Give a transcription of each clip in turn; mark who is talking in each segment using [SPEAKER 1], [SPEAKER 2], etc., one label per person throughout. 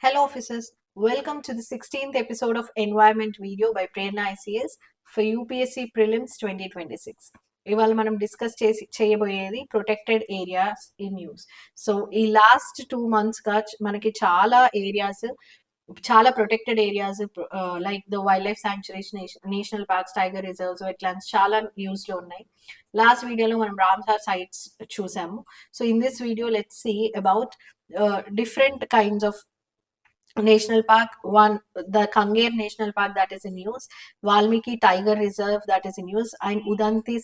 [SPEAKER 1] Hello officers, welcome to the 16th episode of Environment video by Prerna ICS for UPSC Prelims 2026. ఇవాళ మనం discuss చేయబోయేది protected areas in news. So ఈ last 2 months గా మనకి చాలా protected areas like the wild life sanctuaries, national parks, tiger reserves, wetlands చాలా news లో ఉన్నాయి. లాస్ట్ వీడియోలో మనం రామ్సార్ సైట్స్ చూసాము. So in this video let's see about different kinds of national park. One, the Kanger National Park, that is in use, Valmiki Tiger Reserve, that is in use, and Udanti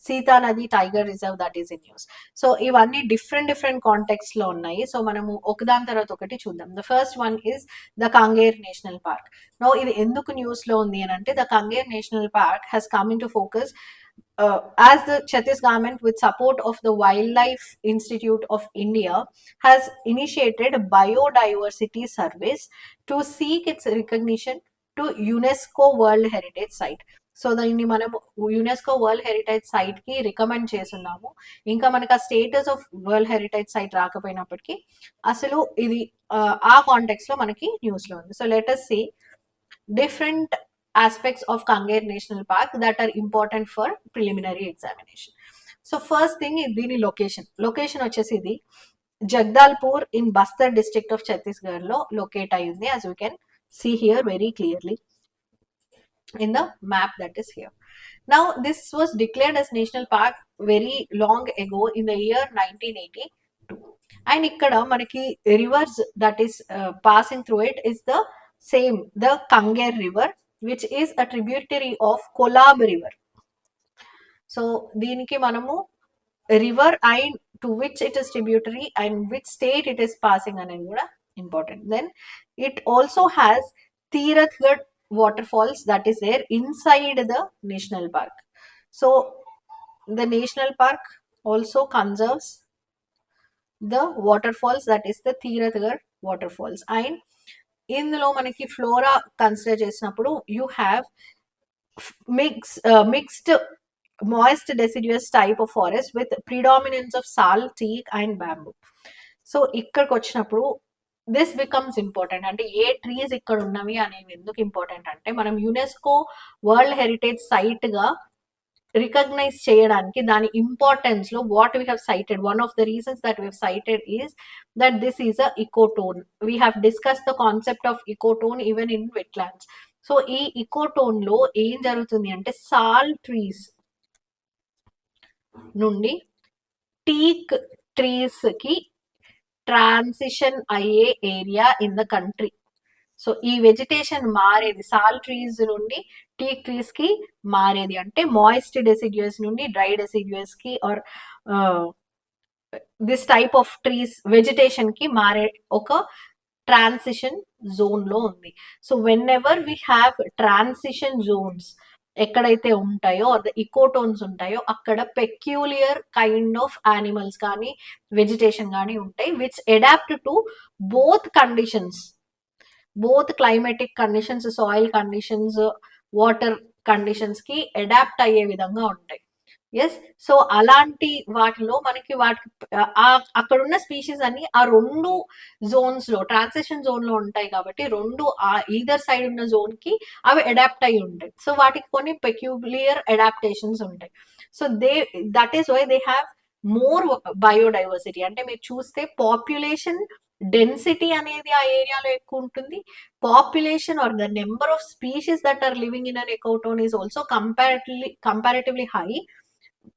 [SPEAKER 1] Sita Nadi Tiger Reserve, that is in use. So ivanni different context lo unnayi. So manamu okadan tarvata okati chuddam. The first one is the Kanger National Park. Now idi enduku news lo undi anante, the Kanger National Park has come into focus as the Chhattisgarh government, with support of the Wildlife Institute of India, has initiated a biodiversity service to seek its recognition to UNESCO World Heritage Site. So దాన్ని మనం UNESCO world heritage site కి recommend చేస్తున్నాము. ఇంకా మనకు ఆ status of world heritage site రాకపోయినప్పటికీ అసలు ఇది ఆ కాంటెక్స్ట్ లో మనకి న్యూస్ లో ఉంది. So let us see different aspects of Kanger National Park that are important for preliminary examination. So first thing is దీని లొకేషన్ వచ్చేసి ఇది Jagdalpur in Bastar district of Chhattisgarh లో లొకేట్ అయ్యింది, as we can see here very clearly in the map that is here. Now this was declared as national park very long ago in the year 1982, and ikkada manaki rivers that is passing through it is the same, the Kanger river, which is a tributary of Kolab river. So దీనికి మనము river and to which it is tributary and which state it is passing అనేది కూడా important. Then it also has Tirathgarh waterfalls that is there inside the national park. So the national park also conserves the waterfalls, that is the Tirathgarh waterfalls. And ఇందులో మనకి flora consider చేసినప్పుడు you have mixed moist deciduous type of forest with predominance of sal, teak and bamboo. So ఇక్కడికి వచ్చినప్పుడు this becomes important. అంటే ఏ trees ఇక్కడ ఉన్నవి అనేవి ఎందుకు ఇంపార్టెంట్ అంటే, మనం యునెస్కో వరల్డ్ హెరిటేజ్ సైట్ గా రికగ్నైజ్ చేయడానికి దాని ఇంపార్టెన్స్ లో what we have cited, one of the reasons that we have cited is that this is a ecotone. We have discuss the concept of ecotone even in wetlands. So ఈ ecotone లో ఏం జరుగుతుంది అంటే, sal trees నుండి teak trees కి transition అయ్యే area in the country. So ఈ vegetation మారేది సాల్ ట్రీస్ నుండి టీక్ ట్రీస్ కి మారేది అంటే మాయిస్ట్ డెసిడ్యూస్ నుండి డ్రై డెసిడ్యూస్ కి or this type of trees vegetation కి మారే ఒక ట్రాన్సిషన్ జోన్ లో ఉంది. So whenever we have transition zones ఎక్కడైతే ఉంటాయో ఆర్ ద ఇకోటోన్స్ ఉంటాయో అక్కడ పెక్యూలియర్ కైండ్ ఆఫ్ యానిమల్స్ కానీ వెజిటేషన్ కానీ ఉంటాయి, which adapt to both conditions, both climatic conditions, soil conditions, water conditions కి అడాప్ట్ అయ్యే విధంగా ఉంటాయి. ఎస్, సో అలాంటి వాటిలో మనకి అక్కడ ఉన్న స్పీషీస్ అన్ని ఆ రెండు జోన్స్ లో ట్రాన్సిషన్ జోన్ లో ఉంటాయి కాబట్టి రెండు ఈదర్ సైడ్ ఉన్న జోన్ కి అవి అడాప్ట్ అయి ఉంటాయి. సో వాటికి కొన్ని పెక్యులియర్ అడాప్టేషన్స్ ఉంటాయి. So that is why they have more biodiversity. అంటే మీరు చూస్తే పాపులేషన్ డెన్సిటీ అనేది ఆ ఏరియాలో ఎక్కువ ఉంటుంది. Population or the number of species that are living in an ecotone is also comparatively high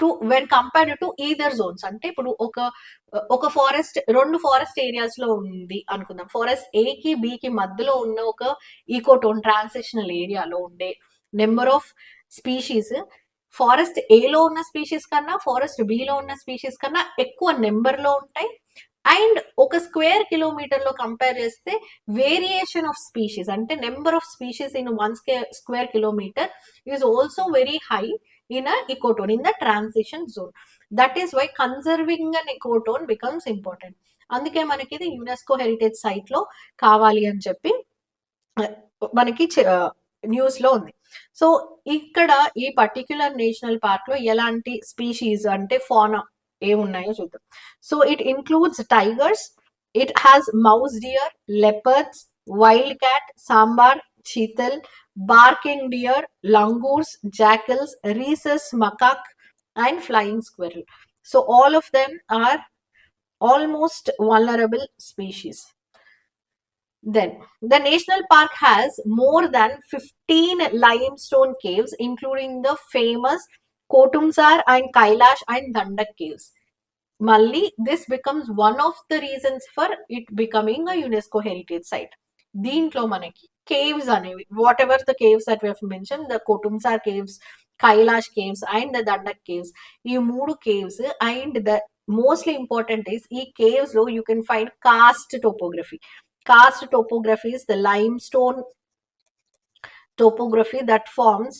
[SPEAKER 1] to when compared to other zones. అంటే ఇప్పుడు ఒక ఫారెస్ట్ రెండు ఫారెస్ట్ ఏరియాస్ లో ఉంది అనుకుందాం. ఫారెస్ట్ ఏ కి బి కి మధ్యలో ఉన్న ఒక ఈకోటోన్ ట్రాన్సిషనల్ ఏరియాలో ఉండే నెంబర్ ఆఫ్ స్పీషీస్ ఫారెస్ట్ ఏలో ఉన్న స్పీషీస్ కన్నా ఫారెస్ట్ బిలో ఉన్న స్పీషీస్ కన్నా ఎక్కువ నెంబర్ లో ఉంటాయి. అండ్ ఒక స్క్వేర్ కిలోమీటర్ లో కంపేర్ చేస్తే వేరియేషన్ ఆఫ్ స్పీషీస్ అంటే number of species in 1 square kilometre is also very high in a ecotone in the transition zone. That is why conserving an ecotone becomes important. అందుకే మనకి ఇది UNESCO heritage site లో కావాలి అని చెప్పి మనకి news లో ఉంది. సో ఇక్కడ ఈ పర్టిక్యులర్ నేషనల్ పార్క్ లో ఎలాంటి స్పీషీస్ అంటే ఫానా ఏమున్నాయో చూద్దాం. So it includes tigers, It has mouse deer, leopards, wildcat, sambar, cheetal, barking deer, langurs, jackals, rhesus macaque, and flying squirrel. So all of them are almost vulnerable species. Then, the national park has more than 15 limestone caves, including the famous Kotumsar and Kailash and Dandak caves. Malli, this becomes one of the reasons for it becoming a UNESCO heritage site. దీంట్లో మనకి caves అనేవి, whatever the caves that we have mentioned, the Kotumsar caves, Kailash caves and the Dandak caves, ఈ మూడు caves, and the mostly important is ఈ caves లో you can find karst topography. Karst topography is the limestone topography that forms.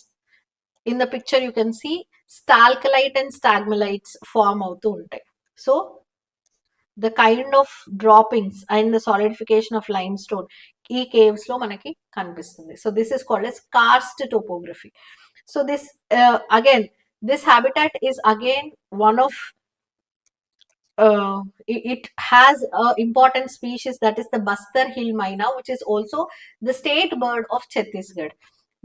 [SPEAKER 1] In the picture you can see stalactite and stalagmites form అవుతూ ఉంటాయి. So the kind of droppings and the solidification of limestone ఈ caves లో మనకి కనిపిస్తుంది. So this is called as karst topography. So this again, this habitat is again one of it has a important species, that is the Bastar hill myna, which is also the state bird of Chhattisgarh.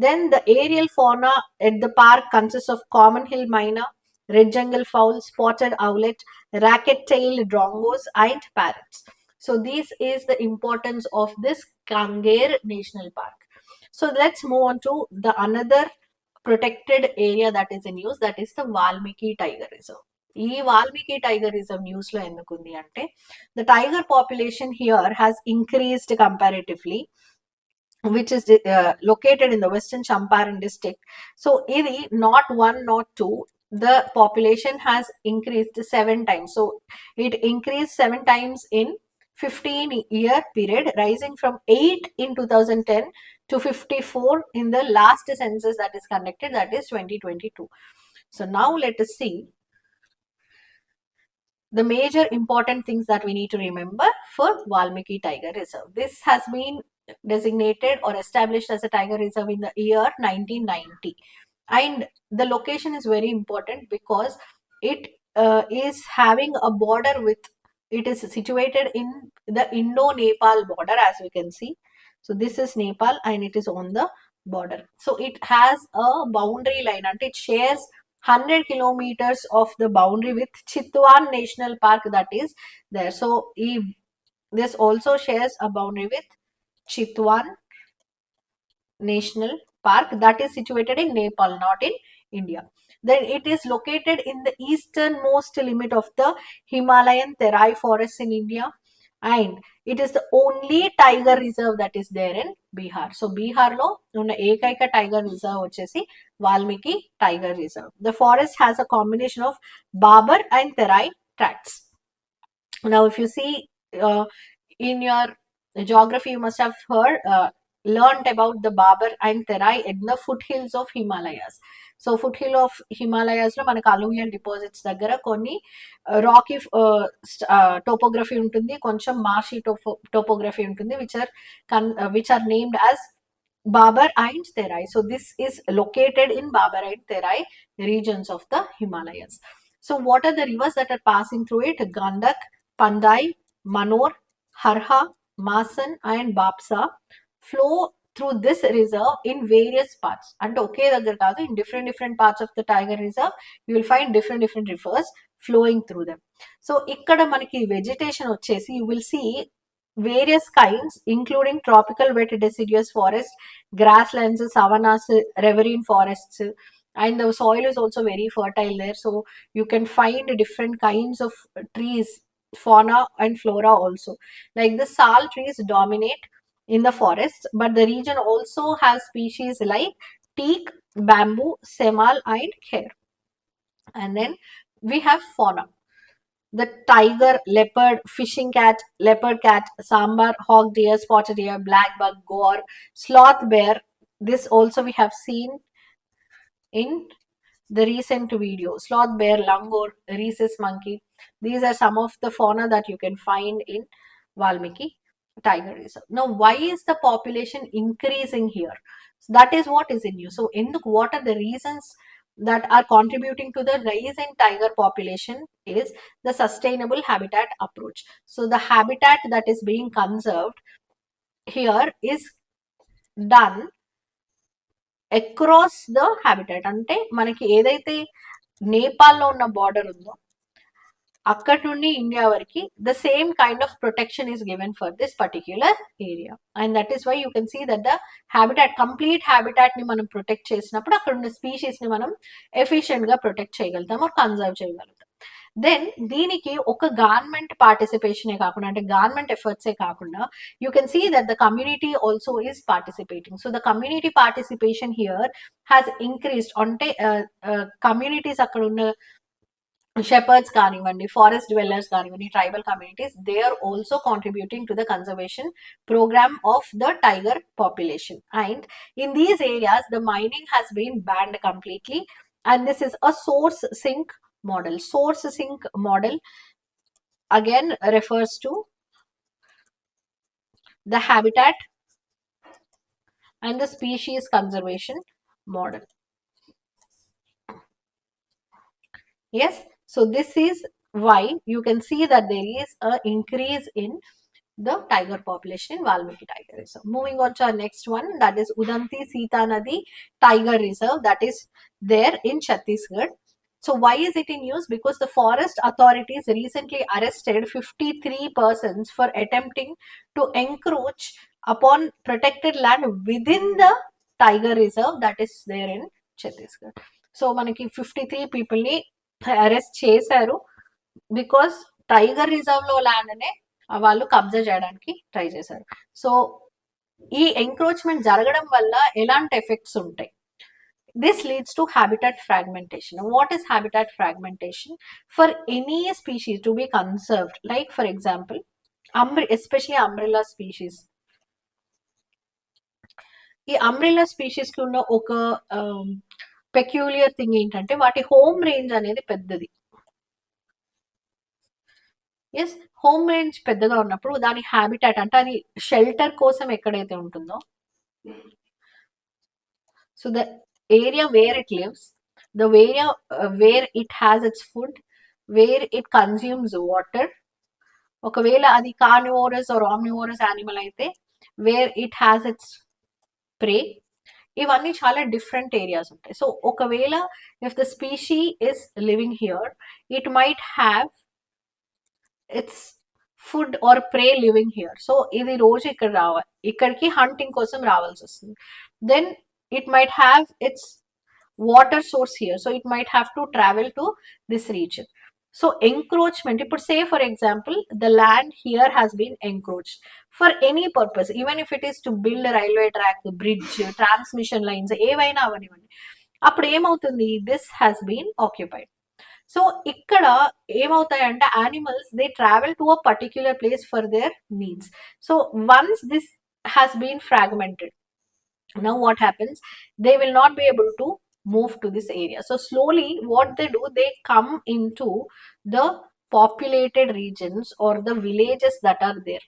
[SPEAKER 1] Then the aerial fauna at the park consists of common hill myna, red jungle fowl, spotted owlet, racket-tailed drongos, and parrots. So this is the importance of this Kanger National Park. So let's move on to the another protected area that is in use, that is the Valmiki Tiger Reserve. ఈ Valmiki tiger reserve news లో ఎందుకుంది అంటే, the tiger population here has increased comparatively, which is located in the western Champaran district. So ఇది not one, not two, the population has increased 7 times. So it increased 7 times in 15-year period, rising from 8 in 2010 to 54 in the last census that is conducted, that is 2022. So now let us see the major important things that we need to remember for Valmiki Tiger Reserve. This has been designated or established as a tiger reserve in the year 1990, and the location is very important because it is having a border with, it is situated in the Indo-Nepal border, as we can see. So this is Nepal and it is on the border. So it has a boundary line and it shares 100 kilometers of the boundary with Chitwan National Park that is there. So this also shares a boundary with Chitwan National Park that is situated in Nepal, not in India. Then it is located in the easternmost limit of the Himalayan Terai forests in India, and it is the only tiger reserve that is there in Bihar. So Bihar lo unna ekaika tiger reserve vachesi Valmiki Tiger Reserve. The forest has a combination of Babar and Terai tracts. Now if you see in your geography, you must have heard learned about the Babar and Terai in the foothills of Himalayas. So foot hill of Himalayas లో మనకు alluvial deposits దగ్గర కొన్ని Rocky topography ఉంటుంది, కొంచెం marshy topography ఉంటుంది, which are named as Babar and Terai. So this is located in Babar and Terai regions of the Himalayas. So what are the rivers that are passing through it? Gandak, Pandai, Manor, Harha, Masan and Bapsa flow through this reserve in various parts. And okay, in different parts of the tiger reserve, you will find different rivers flowing through them. So ikkada manaki vegetation vachesi, you will see various kinds including tropical wet deciduous forest, grasslands, savannas, riverine forests, and the soil is also very fertile there. So you can find different kinds of trees, fauna and flora also. Like the sal trees dominate in the forests, but the region also has species like teak, bamboo, semal and kher. And then we have fauna. The tiger, leopard, fishing cat, leopard cat, sambar, hawk deer, spotted deer, black buck, gore, sloth bear. This also we have seen in the recent video. Sloth bear, langur, rhesus monkey. These are some of the fauna that you can find in Valmiki Tiger Reserve. Now, why is the population increasing here? So that is what is in you. So, what are the reasons that are contributing to the rise in tiger population is the sustainable habitat approach. So the habitat that is being conserved here is done across the habitat. అంటే మనకి ఏదైతే నేపాల్లో ఉన్న border ఉందో అక్కడ నుండి India వరకు the same kind of protection is given for this particular area. And that is why you can see that the habitat, complete habitat ని మనం ప్రొటెక్ట్ చేసినప్పుడు అక్కడ ఉన్న స్పీషీస్ ని మనం ఎఫిషియెంట్ గా ప్రొటెక్ట్ చేయగలుగుతాం ఆర్ కన్జర్వ్ చేయగలుగుతాం. దెన్ దీనికి ఒక గవర్నమెంట్ పార్టిసిపేషనే కాకుండా, అంటే గవర్నమెంట్ ఎఫర్ట్సే కాకుండా, you can see that the community also is participating. So the community participation here has increased. అంటే కమ్యూనిటీస్ అక్కడ ఉన్న shepherds కానివ్వండి, ఫారెస్ట్ dwellers కానివ్వండి, tribal communities, they are also contributing to the conservation programme of the tiger population. And in these areas the mining has been banned completely, and this is a source sink model. Source sink model again refers to the habitat and the species conservation model. Yes, so this is why you can see that there is a increase in the tiger population in Valmiki Tiger Reserve. Moving on to our next one, that is Udanti Sita Nadi Tiger Reserve, that is there in Chhattisgarh. So why is it in use? Because the forest authorities recently arrested 53 persons for attempting to encroach upon protected land within the tiger reserve that is there in Chhattisgarh. So మనకి 53 people ని arrest చేశారు because tiger reserve లో land నే వాళ్ళు కబ్జా చేయడానికి try చేశారు. So ఈ ఎంక్రోచ్మెంట్ జరగడం వల్ల ఎలాంటి ఎఫెక్ట్స్ ఉంటాయి? This leads to habitat fragmentation. What is habitat fragmentation? For any species to be conserved, like for example, especially umbrella species. ఈ umbrella species కి ఉన్న ఒక పెక్యూలియర్ థింగ్ ఏంటంటే వాటి హోమ్ రేంజ్ అనేది పెద్దది. ఎస్, హోమ్ రేంజ్ పెద్దగా ఉన్నప్పుడు దాని హ్యాబిటాట్ అంటే అది షెల్టర్ కోసం ఎక్కడైతే ఉంటుందో, so the area where it lives, the area where it has its food, where it consumes water, ఒకవేళ అది కార్నివోరస్ ఆర్ ఆమ్నివోరస్ యానిమల్ అయితే where it has its prey, ఇవన్నీ చాలా డిఫరెంట్ ఏరియాస్ ఉంటాయి. సో ఒకవేళ if the species is living here, it might have its food or prey living here. So ఇది రోజు ఇక్కడ రావాలి, ఇక్కడికి హంటింగ్ కోసం రావాల్సి వస్తుంది. Then it might have its water source here, so it might have to travel to this region. So encroachment, ఇప్పుడు say for example the land here has been encroached for any purpose, even if it is to build a railway track, bridge, transmission lines, ఏవైనా అవనివ్వండి, అప్పుడు ఏమవుతుంది, this has been occupied. So ఇక్కడ ఏమవుతాయంటే animals, they travel to a particular place for their needs. So once this has been fragmented, now what happens, they will not be able to move to this area. So slowly what they do, they come into the populated regions or the villages that are there.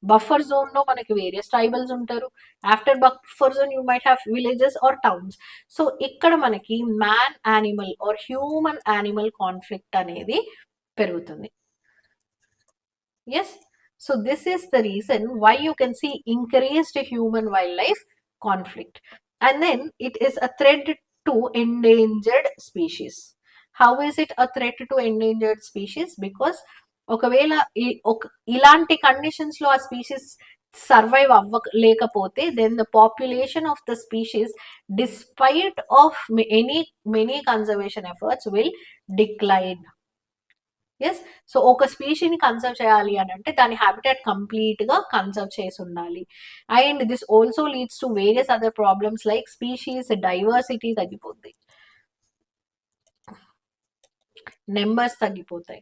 [SPEAKER 1] Buffer zone lo manaki various tribals untaru, after buffer zone you might have villages or towns. So ikkada manaki man animal or human animal conflict anedi perugutundi. Yes, so this is the reason why you can see increased human wildlife conflict. And then it is a threat to endangered species. How is it a threat to endangered species? Because ఒకవేళ ఇలాంటి conditions లో ఆ species survive అవ్వలేకపోతే, then the population of the species despite of many conservation efforts will decline. Yes, so ఒక స్పీషీని conserve చేయాలి అని అంటే దాని హ్యాబిటాట్ కంప్లీట్ గా కన్సర్వ్ చేసి ఉండాలి. And this also leads to various other problems like species diversity తగ్గిపోతుంది, నెంబర్స్ తగ్గిపోతాయి.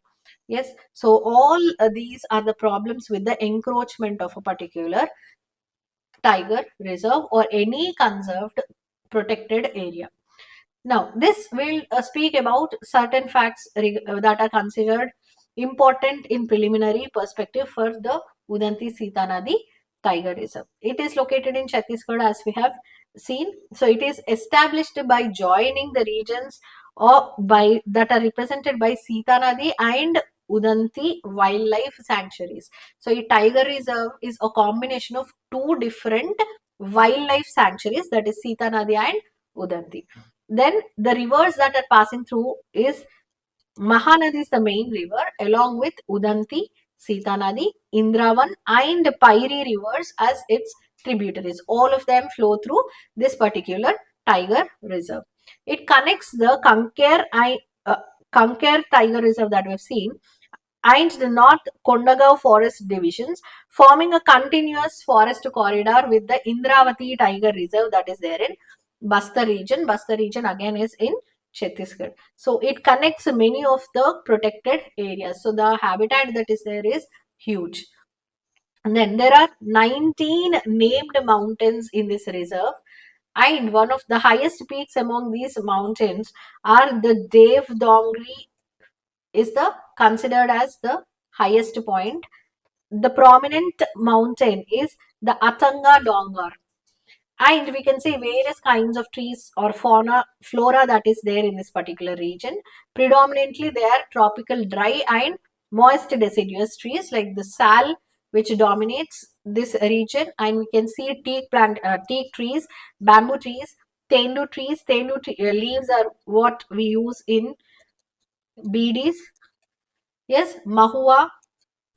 [SPEAKER 1] Yes, so all these are the problems with the encroachment of a particular tiger reserve or any conserved protected area. Now, this will speak about certain facts that are considered important in preliminary perspective for the Udanti Sita Nadi Tiger Reserve. It is located in Chhattisgarh, as we have seen. So it is established by joining the regions or by that are represented by Sita Nadi and Udanti wildlife sanctuaries. So a tiger reserve is a combination of two different wildlife sanctuaries, that is Sita Nadi and Udanti. Then the rivers that are passing through is Mahanadi is the main river, along with Udanti, Sita Nadi, Indravan and Pairi rivers as its tributaries. All of them flow through this particular tiger reserve. It connects the Kanker Tiger Reserve that we have seen and the North Kondagaon Forest divisions, forming a continuous forest corridor with the Indravati Tiger Reserve that is there in Bastar region. Bastar region again is in Chhattisgarh. So it connects many of the protected areas. So the habitat that is there is huge. And then there are 19 named mountains in this reserve. And one of the highest peaks among these mountains are the Dev Dongri is the considered as the highest point. The prominent mountain is the Atanga Dongar. And we can see various kinds of trees or flora that is there in this particular region. Predominantly, they are tropical dry and moist deciduous trees like the sal, which dominates this region. And we can see teak trees, bamboo trees, tendu trees. Leaves are what we use in BDs. Yes, mahua,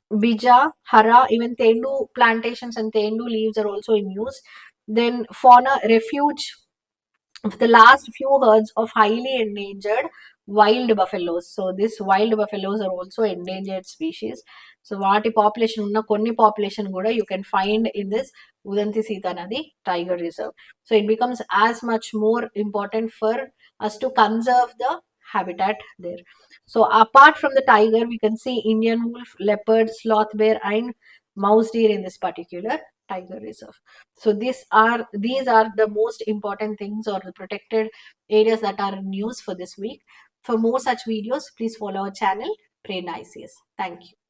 [SPEAKER 1] bija, hara, even tendu plantations and tendu leaves are also in use. Then fauna refuge of the last few herds of highly endangered wild buffaloes. So these wild buffaloes are also endangered species. So వాటి population ఉన్న కొన్ని population కూడా you can find in this Udanti Sita Nadi Tiger Reserve. So it becomes as much more important for us to conserve the habitat there. So apart from the tiger, we can see Indian wolf, leopard, sloth bear and mouse deer in this particular tiger reserve. So these are the most important things or the protected areas that are in news for this week. For more such videos, please follow our channel, Pray Nice. Thank you.